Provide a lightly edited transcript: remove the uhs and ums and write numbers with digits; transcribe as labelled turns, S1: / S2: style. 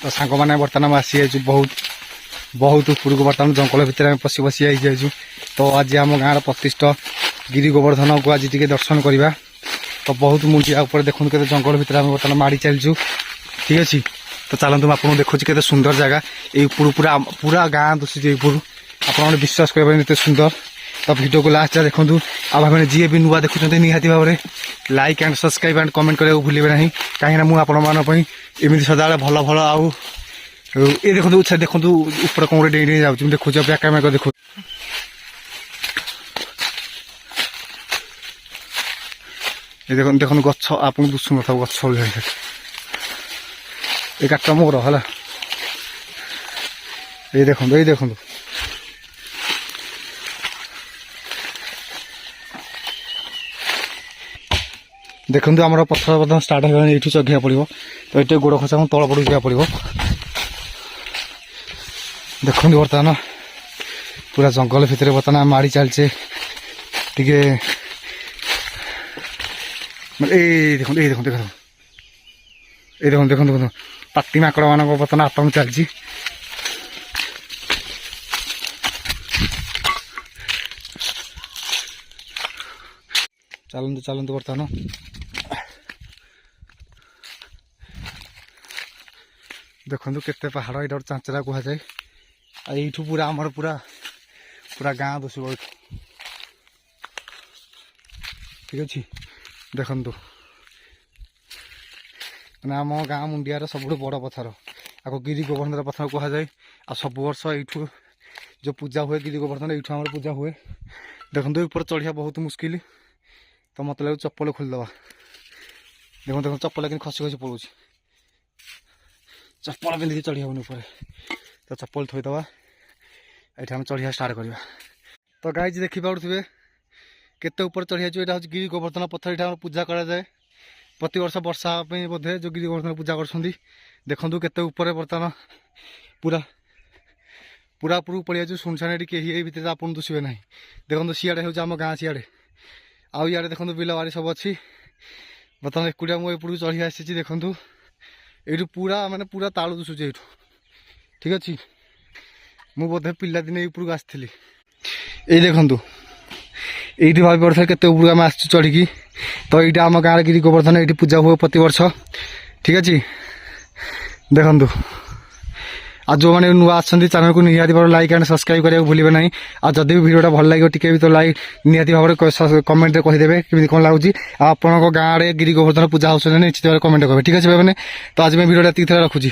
S1: तो सांग मैंने बर्तमान आसी जाइए बहुत बहुत उपरक बर्तमान जंगल भितर पशि पशि आई जाइए। तो आज आम गाँव प्रतिष्ठा गिरी गोवर्धन को आज टी दर्शन करवा। तो बहुत मुंडिया देखो के जंगल भितर आम बर्तमान माड़ी चलचु ठीक अच्छे। तो चलतु आपको देखुँ के सुंदर जगह ये पूरा पूरा गाँ दुषी ऊपर आप विश्वास करते सुंदर। तो वीडियो को लास्ट देखो आप जी भी नुआ देखुं निहाती भाव में like and subscribe and comment करने को भूलें ना कहीं मुझे सदा भल भल आउ ये देखो देखो ऊपर कौन डे डे जाऊँ देखो बैक कैमेरा देखो ये देखो देखो गछ आप दुसु न गछ ये काट मोर है ये देखो देखो आम पथर बर्तमान स्टार्ट हो ये चघिया पड़ो। तो ये गोड़ खसा तल पड़ जा पड़ो। देखो बर्तमान पूरा जंगल भितर बर्तमान माड़ी चलचे टे देखो ये देखो देखो ये देखो देखो देखो पाती माकड़ मान बर्तमान आतंक चलती। चलतु चलतु बर्तमान देखो केते पहाड़ ये चांचरा कहुए यू पूरा आमर पूरा पूरा गाँ दुसब ठीक अच्छे। देखु मैंने आम गाँ मुंडियार सब बड़ पथर आपको गिरी गोवर्धन पथर कहुए। आ सब वर्ष यू जो पूजा हुए गिरी गोवर्धन यू आम पूजा हुए। देखो ऊपर चढ़िया बहुत मुस्किल। तो मत लगे चप्पल खोलदे देखो देखो चप्पल कि खसी खसी पड़ो चप्पल पिंधिक चढ़ी हेन ऊपर। तो चप्पल थोईदे ये आम चढ़िया स्टार्ट करवा। तो गाइज देखिपे केते ऊपर चढ़िया यहाँ हूँ गिरी गोवर्धन पत्थर यहाँ पूजा कराए प्रति वर्ष वर्षा बोधे जो गिरी गोवर्धन पूजा कर देखु केते ऊपर बर्तमान पूरा पूरा उपरକୁ पड़िया सुनसान कहीं भितर आप दुसबे ना। देखो सियाड़े हूँ आम गाँ सियाड़े आउ इे देखो बिल बाड़ी सब अच्छी। बर्तमान एकुटिया मुझे एपटू चढ़ी आसी देखु यू पूरा माने पूरा तालु दुसुचे यू ठीक अच्छे। मु बोधे पिला दिने उपरକୁ आसती ये देखु ये भाई पड़े के उपरକୁ आम आस चढ़ी। तो यहाँ आम गाँव गिरी गोवर्धन ये पूजा हुए प्रति वर्ष ठीक अच्छे। देखु आज जो मैंने नुआ आसछन्ति चैनल को निहाती भाव लाइक एंड सब्सक्राइब करने को भूलिए ना। आज जदि भी वीडियोटा भल लगे टिके भी तो लाइक निहाती भाव में कमेंट कहीदेवे कि कौन लगुच आप गाँव में गिरी गोवर्धन पूजा हो निश्चित भाव कमेंट करेंगे ठीक है मैंने। तो आज मैं वीडियोटा रखुची।